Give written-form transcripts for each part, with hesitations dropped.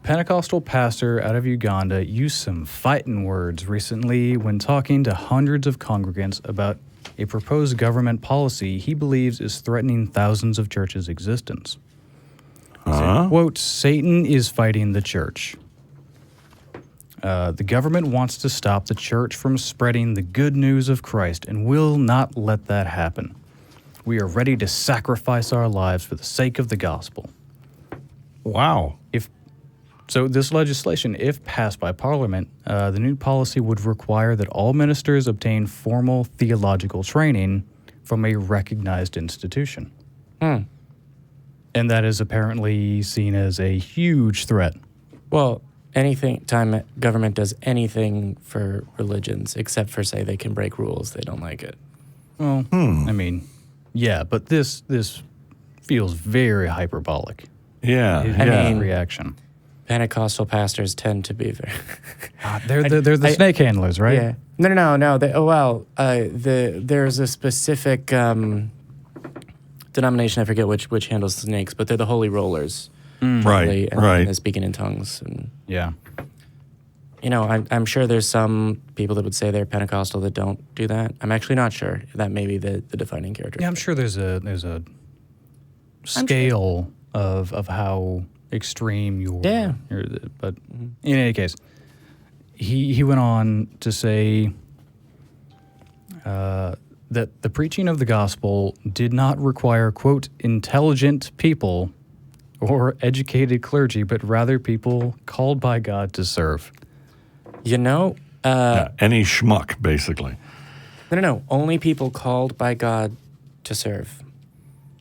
Pentecostal pastor out of Uganda used some fighting words recently when talking to hundreds of congregants about a proposed government policy he believes is threatening thousands of churches' existence. So, quote, Satan is fighting the church. The government wants to stop the church from spreading the good news of Christ and will not let that happen. We are ready to sacrifice our lives for the sake of the gospel. Wow. So this legislation, if passed by Parliament, the new policy would require that all ministers obtain formal theological training from a recognized institution. And that is apparently seen as a huge threat. Well, time government does anything for religions, except for, say, they can break rules, they don't like it. Well, I mean, yeah, but this feels very hyperbolic. Yeah. I mean, reaction. Pentecostal pastors tend to be very... They're the snake handlers, right? Yeah. No. There's a specific denomination, I forget which handles snakes, but they're the holy rollers. Right. And speaking in tongues. And, yeah. You know, I'm sure there's some people that would say they're Pentecostal that don't do that. I'm actually not sure. That may be the defining character. Yeah, I'm sure there's a scale of how extreme you're. Yeah. But in any case, he went on to say that the preaching of the gospel did not require, quote, intelligent people or educated clergy, but rather people called by God to serve. You know? Any schmuck, basically. No. Only people called by God to serve.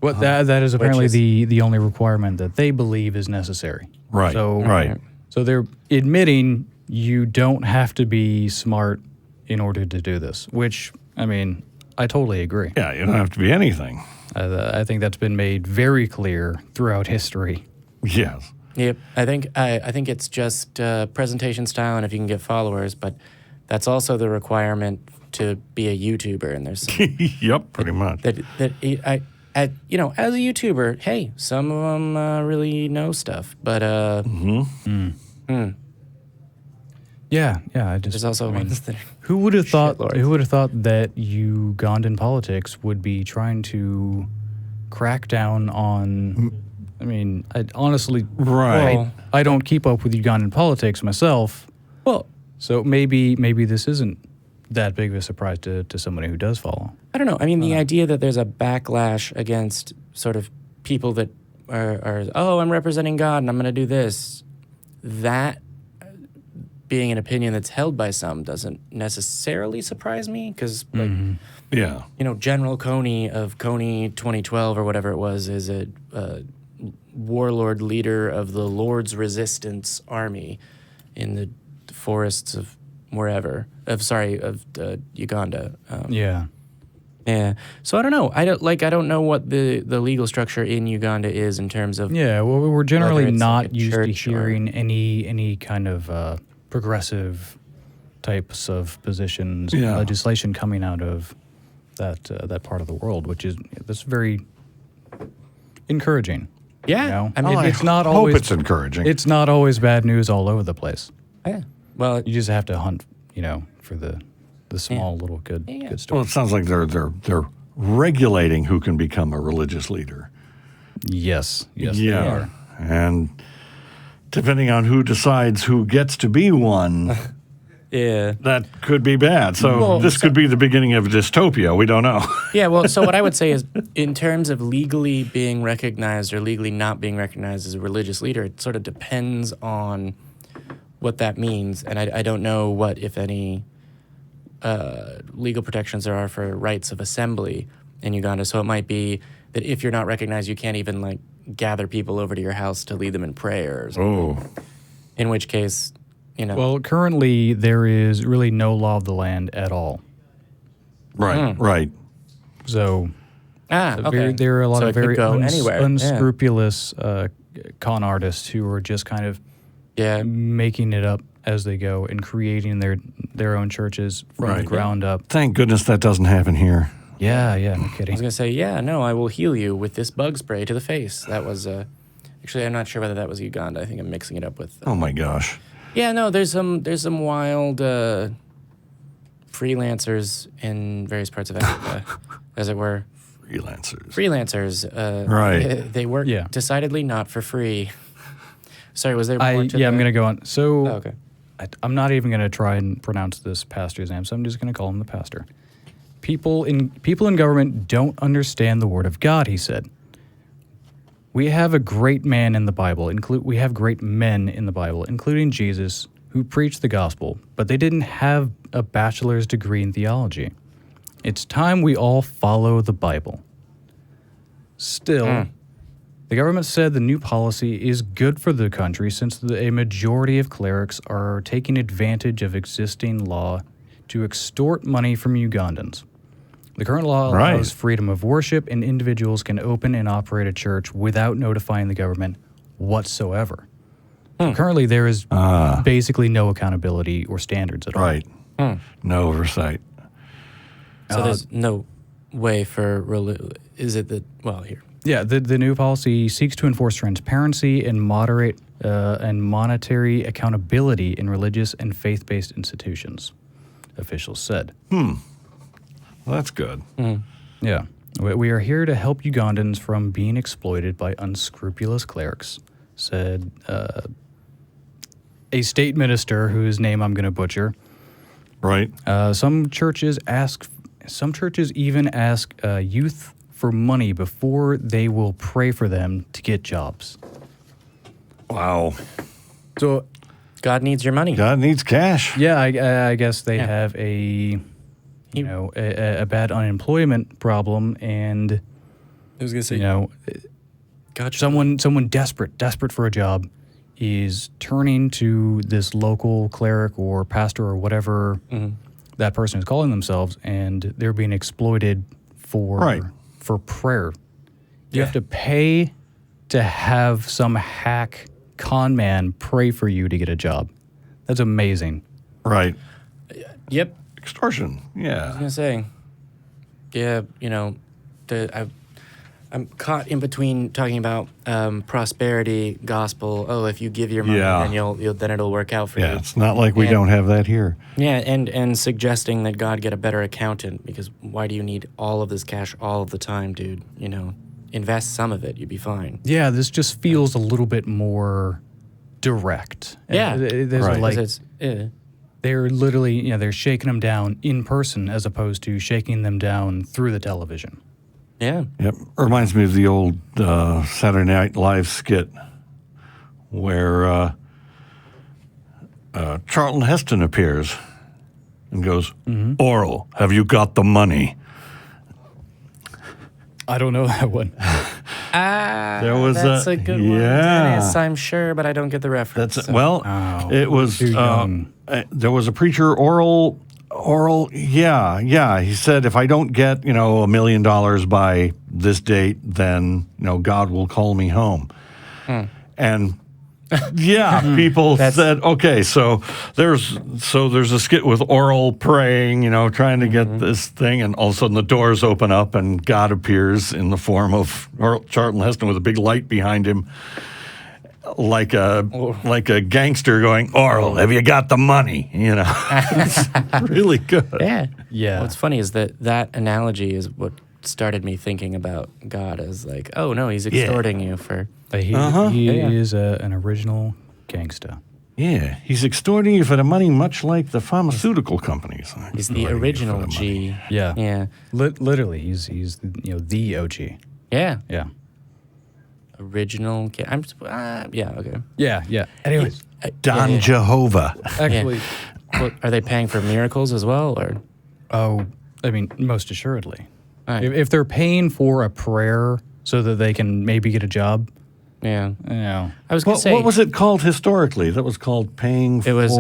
Well, that is apparently the only requirement that they believe is necessary. Right. So they're admitting you don't have to be smart in order to do this, which, I mean, I totally agree. Yeah, you don't have to be anything. I think that's been made very clear throughout history. Yes. Yep. I think it's just presentation style and if you can get followers, but that's also the requirement to be a YouTuber. And there's some, yep, pretty much. As a YouTuber, hey, some of them really know stuff, but Yeah. There's also ones that. Who would have thought that Ugandan politics would be trying to crack down on? I mean, I honestly, I don't keep up with Ugandan politics myself. Well, so maybe this isn't that big of a surprise to somebody who does follow. I don't know. I mean, the idea that there's a backlash against sort of people that are I'm representing God and I'm going to do this, that being an opinion that's held by some doesn't necessarily surprise me because, General Coney of Coney 2012 or whatever it was is a warlord leader of the Lord's Resistance Army in the forests of Uganda. Yeah. So I don't know. I don't know what the legal structure in Uganda is in terms of. Yeah. Well, we're generally not like used to hearing any kind of progressive types of positions, legislation coming out of that part of the world, which is that's very encouraging. Yeah, you know? I mean, it's not always. Hope it's encouraging. It's not always bad news all over the place. Yeah. Well, you just have to hunt, for the small little good stories. Well, it sounds like they're regulating who can become a religious leader. Yes, they are. And depending on who decides who gets to be one, that could be bad. So this could be the beginning of dystopia. We don't know. Yeah, well, so what I would say is in terms of legally being recognized or legally not being recognized as a religious leader, it sort of depends on what that means. And I don't know what, if any, legal protections there are for rights of assembly in Uganda. So it might be that if you're not recognized, you can't even, gather people over to your house to lead them in prayer or something. Oh. In which case, Well, currently there is really no law of the land at all. Right. So, okay. There are a lot of very unscrupulous con artists who are just kind of making it up as they go and creating their own churches from the ground up. Thank goodness that doesn't happen here. Yeah, no kidding. I was going to say, I will heal you with this bug spray to the face. That was Actually, I'm not sure whether that was Uganda. I think I'm mixing it up with. Oh my gosh. Yeah, no, there's some wild freelancers in various parts of Africa, as it were. Freelancers. Right. They work decidedly not for free. Sorry, was there more to I'm going to go on. So okay. I'm not even going to try and pronounce this pastor's name, so I'm just going to call him the pastor. People in government don't understand the word of God, he said. We have a great man in the Bible. We have great men in the Bible, including Jesus, who preached the gospel, but they didn't have a bachelor's degree in theology. It's time we all follow the Bible. Still, the government said the new policy is good for the country since a majority of clerics are taking advantage of existing law to extort money from Ugandans. The current law allows freedom of worship, and individuals can open and operate a church without notifying the government whatsoever. So currently, there is basically no accountability or standards at all. Right. No oversight. So there's no way for is it that here? Yeah, the new policy seeks to enforce transparency and moderate and monetary accountability in religious and faith-based institutions, officials said. Well, that's good. Yeah. We are here to help Ugandans from being exploited by unscrupulous clerics, said a state minister whose name I'm going to butcher. Right. Some churches even ask youth for money before they will pray for them to get jobs. Wow. So God needs your money. God needs cash. Yeah, I guess they have a bad unemployment problem, and I was gonna say, someone desperate for a job is turning to this local cleric or pastor or whatever that person is calling themselves, and they're being exploited for prayer. You have to pay to have some hack con man pray for you to get a job. That's amazing. Right. Yep. Extortion. Yeah. I was gonna say, I'm caught in between talking about prosperity gospel. Oh, if you give your money, then it'll work out for you. Yeah, it's not like we don't have that here. Yeah, and suggesting that God get a better accountant, because why do you need all of this cash all of the time, dude? Invest some of it, you'd be fine. Yeah, this just feels a little bit more direct. Yeah, there's they're literally, they're shaking them down in person as opposed to shaking them down through the television. Yeah. Yep. Reminds me of the old Saturday Night Live skit where Charlton Heston appears and goes, Oral, have you got the money? I don't know that one. That's a good one. Dennis, I'm sure, but I don't get the reference. It was there was a preacher, Oral. He said, if I don't get $1 million by this date, then God will call me home. And people said, okay, so there's a skit with Oral praying, trying to get this thing, and all of a sudden the doors open up and God appears in the form of Charlton Heston with a big light behind him, like a gangster going, Oral, have you got the money? It's really good. Yeah. What's funny is that analogy is what started me thinking about God as like, oh no, he's extorting you for. He is an original gangster. Yeah, he's extorting you for the money, much like the pharmaceutical companies. He's the original G. Yeah. Yeah. Literally, he's the OG. Yeah. Yeah. Original. Okay. Yeah. Anyways, Don Jehovah. Actually, well, are they paying for miracles as well, or? Oh, I mean, most assuredly. Right. If they're paying for a prayer so that they can maybe get a job. Yeah. I was going to say. What was it called historically? That was called paying for... It was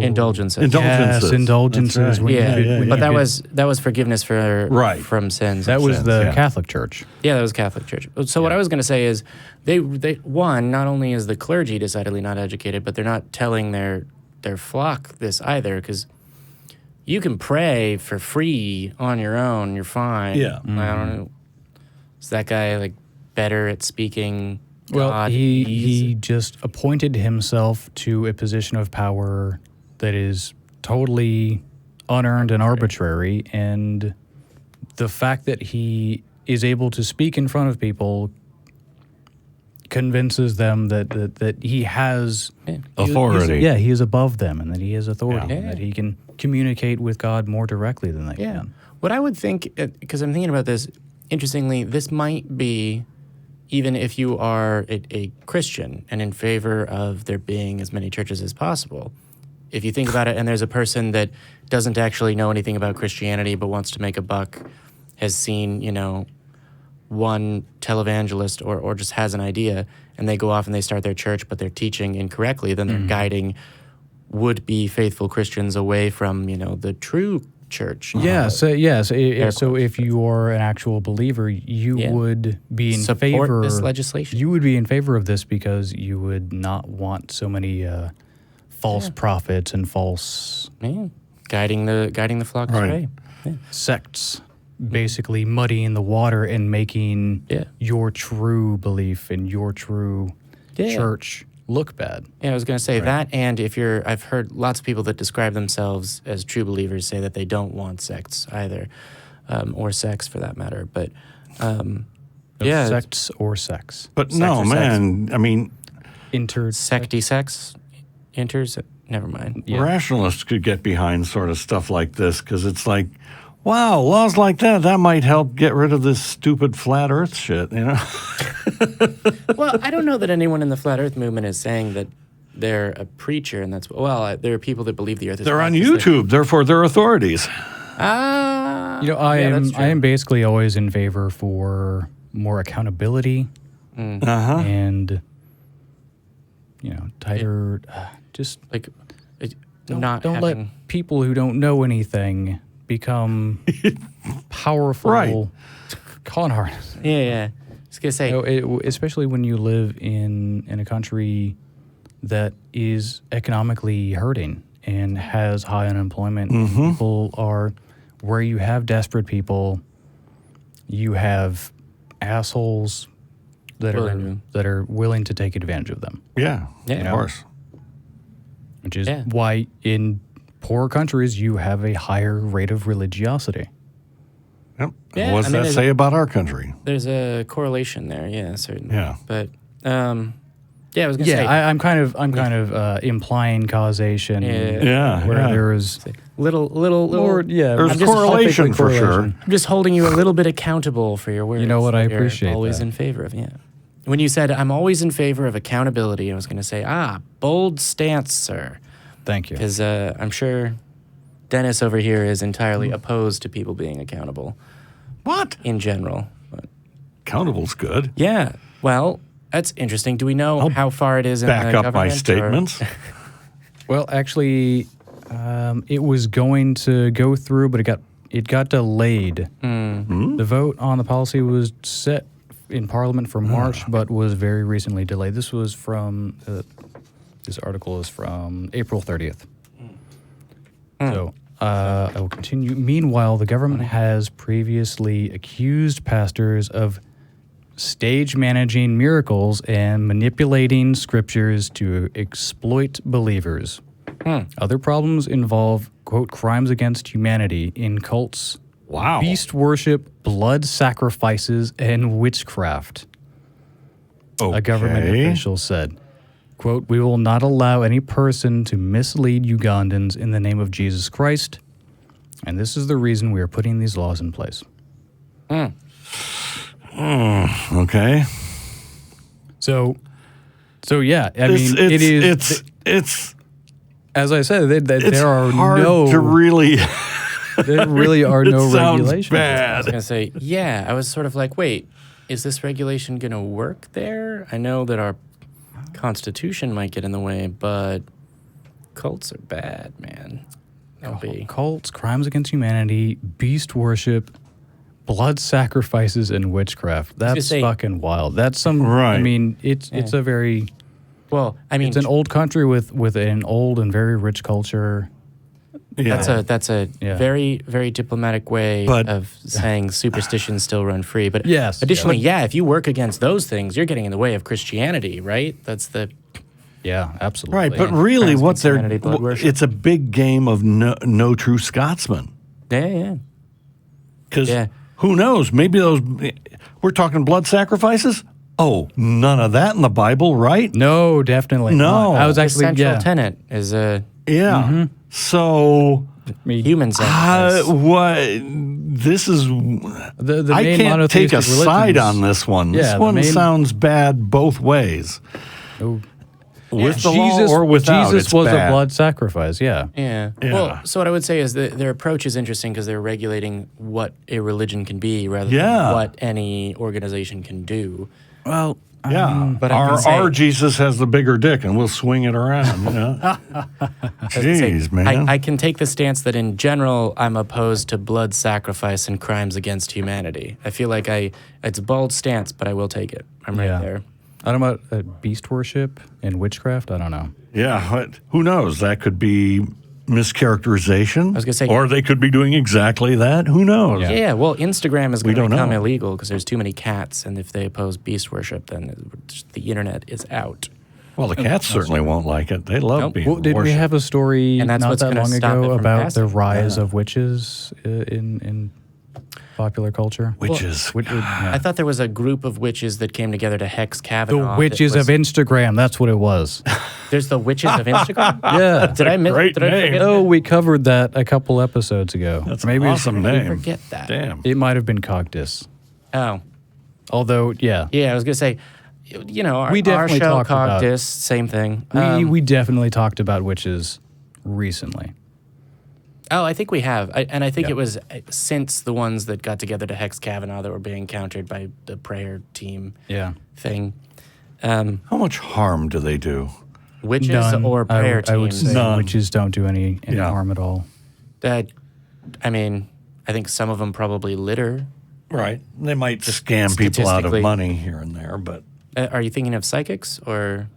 indulgences. Yes, indulgences. Right. But that was forgiveness from sins. That was the Catholic Church. Yeah, that was Catholic Church. So what I was going to say is, they not only is the clergy decidedly not educated, but they're not telling their flock this either, because you can pray for free on your own. You're fine. Yeah. I don't know. Is that guy better at speaking Well, God he just appointed himself to a position of power that is totally unearned and arbitrary, and the fact that he is able to speak in front of people convinces them that he has authority. He is above them, and that he has authority, Yeah. and that he can communicate with God more directly than they can. What I would think, because I'm thinking about this, interestingly, this might be, even if you are a Christian and in favor of there being as many churches as possible, if you think about it and there's a person that doesn't actually know anything about Christianity but wants to make a buck, has seen, one televangelist or just has an idea, and they go off and they start their church, but they're teaching incorrectly, then they're guiding would-be faithful Christians away from, the true church. So if you are an actual believer, you would be in Support favor this legislation. You would be in favor of this because you would not want so many false prophets and false guiding the flock astray. sects basically muddying the water and making your true belief and your true church look bad. Yeah, I was going to say that, and I've heard lots of people that describe themselves as true believers say that they don't want sects either, or sex for that matter. But sects or sex. But no, man, I mean, secty sex, never mind. Yeah. Rationalists could get behind sort of stuff like this because it's like, wow, laws like that might help get rid of this stupid flat Earth shit, Well, I don't know that anyone in the flat Earth movement is saying that they're a preacher, and there are people that believe the Earth is They're flat. on YouTube, therefore they're authorities. I I am basically always in favor for more accountability and tighter. Just like don't let people who don't know anything become powerful con artists. Yeah. I was gonna say, especially when you live in a country that is economically hurting and has high unemployment. People are where you have desperate people. You have assholes that are willing to take advantage of them. Yeah, of course. Which is why in poor countries you have a higher rate of religiosity. Yep. What does that say about our country? There's a correlation there, certainly. Yeah. But I was gonna say, I'm kind of implying causation. There is little more. Yeah, there's correlation for sure. I'm just holding you a little bit accountable for your words. You know what? I You're appreciate always that. in favor of. When you said I'm always in favor of accountability, I was going to say, bold stance, sir. Thank you. Because I'm sure Denis over here is entirely opposed to people being accountable. What? In general. But, accountable's good. yeah. Well, that's interesting. Do we know how far it is in the Back government? up my statements. Well, actually, it was going to go through, but it got delayed. The vote on the policy was set in Parliament for March, but was very recently delayed. This was from this article is from April 30th. So I will continue. Meanwhile, the government has previously accused pastors of stage managing miracles and manipulating scriptures to exploit believers. Other problems involve, quote, crimes against humanity in cults, beast worship, blood sacrifices, and witchcraft. A government official said, quote, we will not allow any person to mislead Ugandans in the name of Jesus Christ, and this is the reason we are putting these laws in place. Okay. So yeah, I mean, it's as I said, there are hard no to really. There really are no sounds regulations. bad. I was going to say, I was sort of like, wait, is this regulation going to work there? I know that our Constitution might get in the way, but cults are bad, man. Cults, crimes against humanity, beast worship, blood sacrifices, and witchcraft. That's fucking wild. That's some. Right. I mean, it's a very. Well, I mean, it's an old country with an old and very rich culture. Yeah. That's a Yeah. very, very diplomatic way But- of saying superstitions still run free. But Yes, additionally, if you work against those things, you're getting in the way of Christianity, right? That's the Yeah, absolutely. Right, but really what they're, Christianity, blood worship. it's a big game of no true Scotsman. yeah. Because Yeah. who knows? Maybe we're talking blood sacrifices? Oh, none of that in the Bible, right? No, definitely No. not. I was The actually central tenet is Yeah. Mm-hmm. So, human sacrifice. what? This is. the I main can't take a monotheistic side religions- on this one. Yeah, This the one main- sounds bad both ways. Oh, With the Jesus law or without, Jesus it's was bad. a blood sacrifice. Yeah. Yeah. Yeah. Well, so what I would say is that their approach is interesting because they're regulating what a religion can be rather Yeah. than what any organization can do. Well, Yeah, But I can say- our Jesus has the bigger dick, and we'll swing it around. You know, jeez, man. I can take the stance that in general, I'm opposed to blood sacrifice and crimes against humanity. I feel like it's a bold stance, but I will take it. I'm right Yeah. there. I don't know about beast worship and witchcraft. I don't know. Yeah, who knows? That could be mischaracterization. I was gonna say- or they could be doing exactly that. Who knows? Yeah, well, Instagram is going to don't become know. illegal because there's too many cats, and if they oppose beast worship, then the internet is out. Well, the cats certainly won't like it. They love Nope. being Well, did we worshipped. have a story And that's not what's that gonna long stop ago it from about the passing. rise of witches in popular culture? witches? I thought there was a group of witches that came together to hex The Kavanaugh. that witches was- of Instagram. That's what it was. There's the witches of Instagram. Yeah. Did I miss? great Did I name. forget? Oh, we covered that a couple episodes ago. That's Maybe an awesome I name. forget that. Damn. it might have been Cogdis. Oh, Although, yeah, yeah. I was gonna say, you know, We our definitely show talked about- Cogdis, same thing. we definitely talked about witches recently. Oh, I think we have. And I think it was since the ones that got together to hex Kavanaugh that were being countered by the prayer team Yeah. thing. How much harm do they do? Witches None. or prayer I would teams. say None. witches don't do any Yeah. harm at all. I mean, I think some of them probably litter. Right. They might scam people out of statistically- money here and there, but Are you thinking of psychics or,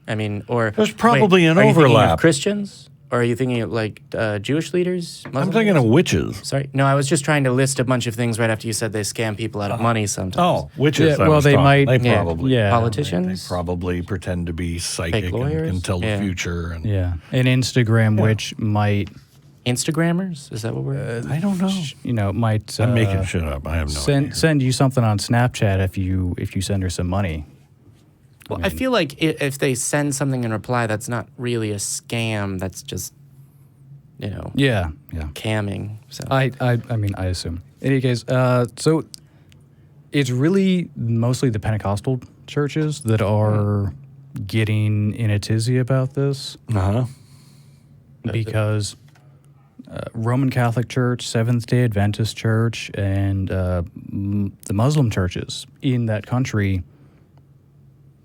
I mean, or There's probably an are you thinking overlap. of Christians, or are you thinking of like Jewish leaders? I'm Muslim thinking leaders? of witches. Sorry, no, I was just trying to list a bunch of things right after you said they scam people out of money sometimes. Oh, witches. Yeah, I well, was they talking. might- They Yeah. probably. Yeah. Politicians. They probably pretend to be psychic and lawyers? can tell Yeah. the future. And Yeah. An Instagram witch might, Instagrammers? Is that what we're? I don't know. might I'm making shit up. I have no idea. send you something on Snapchat if you send her some money. Well, I feel like if they send something in reply, that's not really a scam. That's just, Yeah. Yeah. camming. So I mean, I assume. In any case, so it's really mostly the Pentecostal churches that are getting in a tizzy about this Uh-huh. because Roman Catholic Church, Seventh-day Adventist Church, and the Muslim churches in that country,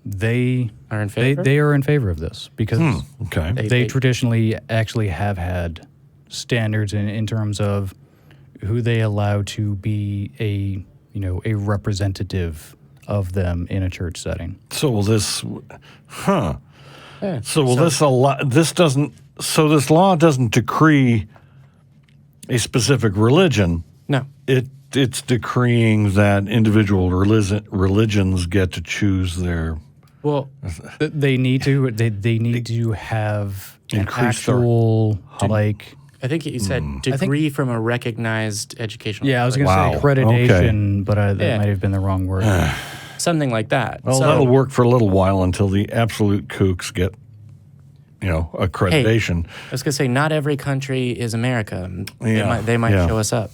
they are in favor. they are in favor of this because Okay. they traditionally actually have had standards in terms of who they allow to be a representative of them in a church setting. So will this, huh? Yeah. So will this allow? This doesn't. So this law doesn't decree a specific religion. No. It's decreeing that individual religions get to choose their. Well, They need to have an Increase their actual like. I think you said degree from a recognized educational. Yeah, I was going to Wow. say accreditation, but that Yeah. might have been the wrong word. something like that. Well, So- that'll work for a little while until the absolute kooks get, accreditation. I was gonna say, not every country is America. Yeah, They might yeah. show us up.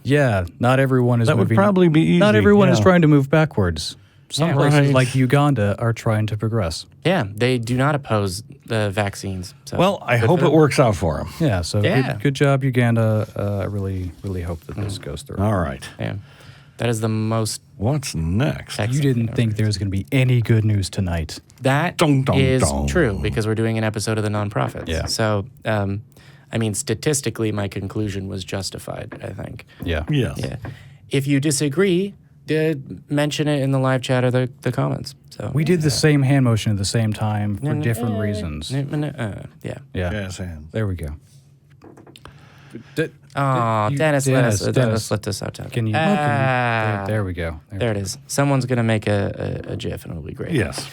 Yeah, not everyone is That would moving. probably be easy. Not everyone is yeah. trying to move backwards. Some Yeah. places Right. like Uganda are trying to progress. Yeah, they do not oppose the vaccines. So Well, I good hope for it them. works out for them. Yeah, so Yeah. Good job, Uganda. I really hope that this goes through. All right. Yeah, that is the most. What's next? You didn't think there was going to be any good news tonight. That Dun, dun, is dun. true because we're doing an episode of TheNonProphets. Yeah. So, I mean, statistically, my conclusion was justified. I think. Yeah. Yes. Yeah. If you disagree, mention it in the live chat or the comments. So We did the same hand motion at the same time for different reasons. Yeah. Yeah. Yes, hands. There we go. Oh, Dennis, Dennis, let this out. Can you? There we go. There it is. Someone's going to make a GIF and it'll be great. Yes.